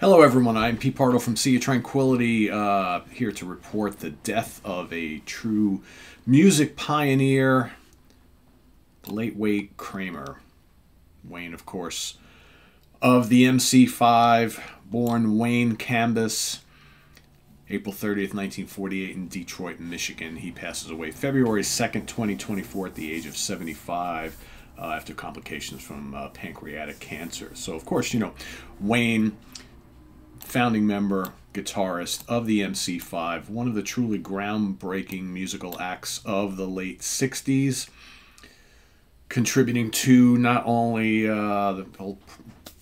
Hello everyone, I'm Pete Pardo from Sea of Tranquility, here to report the death of a true music pioneer, the late Wayne Kramer. Wayne, of course, of the MC5, born Wayne Cambus, April 30th, 1948 in Detroit, Michigan. He passes away February 2nd, 2024 at the age of 75 after complications from pancreatic cancer. So, of course, you know, Wayne, founding member, guitarist of the MC5, one of the truly groundbreaking musical acts of the late 60s, contributing to not only the whole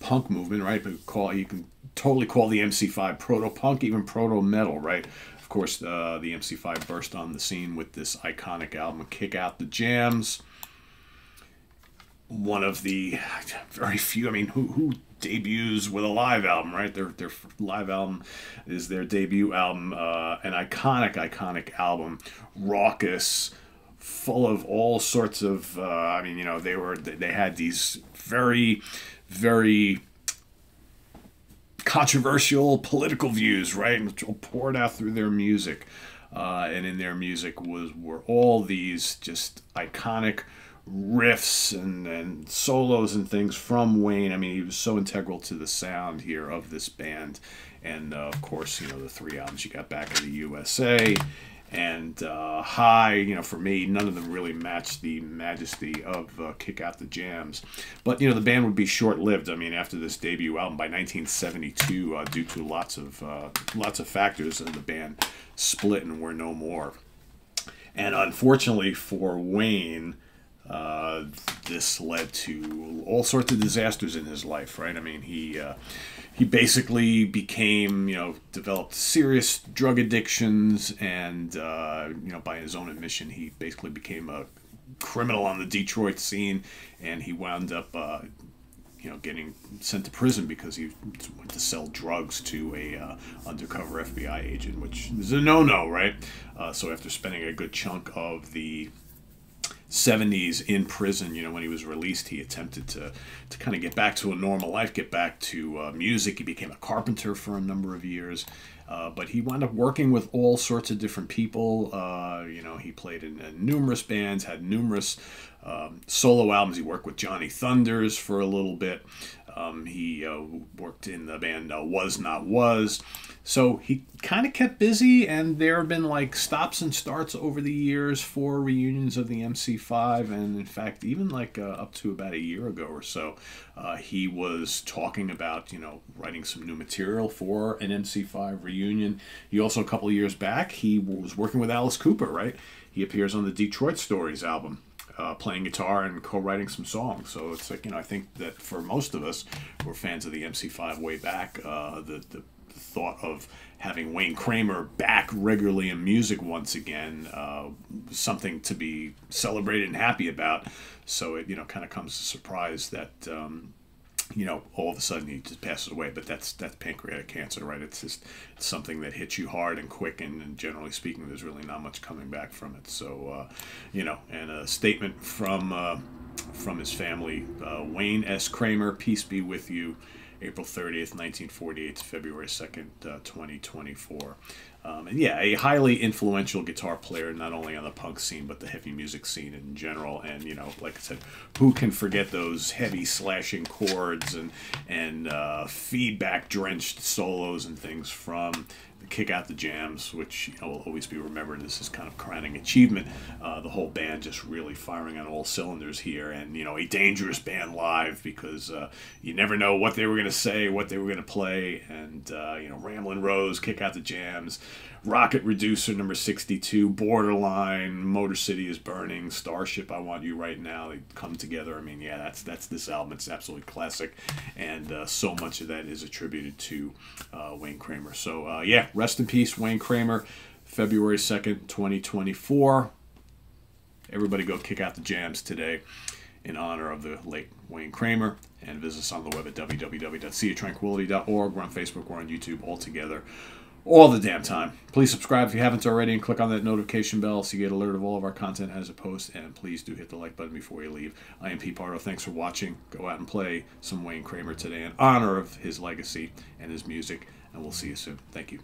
punk movement, right, but you can totally call the MC5 proto-punk, even proto-metal, right? Of course, the MC5 burst on the scene with this iconic album, Kick Out the Jams. One of the very few, I mean, who debuts with a live album, right? Their live album is their debut album, an iconic album, raucous, full of all sorts of, I mean, you know, they had these very controversial political views, right? Which all poured out through their music, and in their music were all these just iconic riffs and solos and things from Wayne. I mean, he was so integral to the sound here of this band. And of course, you know, the three albums you got, Back in the USA and High, you know, for me, none of them really matched the majesty of Kick Out the Jams. But, you know, the band would be short-lived. I mean, after this debut album by 1972, due to lots of factors, the band split and were no more. And unfortunately for Wayne, this led to all sorts of disasters in his life, right? I mean, he basically became, you know, developed serious drug addictions, and you know, by his own admission, he basically became a criminal on the Detroit scene, and he wound up, you know, getting sent to prison because he went to sell drugs to a undercover FBI agent, which is a no-no, right? So after spending a good chunk of the 70s in prison, you know, when he was released, he attempted to kind of get back to a normal life, get back to music. He became a carpenter for a number of years, but he wound up working with all sorts of different people. You know, he played in numerous bands, had numerous solo albums. He worked with Johnny Thunders for a little bit. He worked in the band Was Not Was. So he kind of kept busy, and there have been like stops and starts over the years for reunions of the MC5, and in fact, even like up to about a year ago or so, he was talking about, you know, writing some new material for an MC5 reunion. He also, a couple of years back, he was working with Alice Cooper, right? He appears on the Detroit Stories album, playing guitar and co-writing some songs. So it's like, you know, I think that for most of us who are fans of the MC5 way back, the thought of having Wayne Kramer back regularly in music once again was something to be celebrated and happy about. So it, you know, kind of comes as a surprise that you know, all of a sudden he just passes away. But that's pancreatic cancer, right? It's just something that hits you hard and quick, and generally speaking, there's really not much coming back from it. So you know, and a statement from his family, Wayne S. Kramer, peace be with you, April 30th, 1948 to February 2nd, 2024. And yeah, a highly influential guitar player, not only on the punk scene, but the heavy music scene in general. And, you know, like I said, who can forget those heavy slashing chords and feedback-drenched solos and things from the Kick Out the Jams, which, you know, will always be remembered as this kind of crowning achievement. The whole band just really firing on all cylinders here, and, you know, a dangerous band live, because you never know what they were going to say, what they were going to play. And you know, Ramblin' Rose, Kick Out the Jams, Rocket Reducer number 62, Borderline, Motor City is Burning, Starship, I Want You Right Now, they come together. I mean, yeah, that's this album. It's absolutely classic, and so much of that is attributed to Wayne Kramer. So yeah, rest in peace, Wayne Kramer, February 2nd, 2024. Everybody go kick out the jams today in honor of the late Wayne Kramer, and visit us on the web at www.seatranquility.org. We're on Facebook, we're on YouTube, all together all the damn time. Please subscribe if you haven't already and click on that notification bell so you get alert of all of our content as it posts. And please do hit the like button before you leave. I am Pete Pardo. Thanks for watching. Go out and play some Wayne Kramer today in honor of his legacy and his music. And we'll see you soon. Thank you.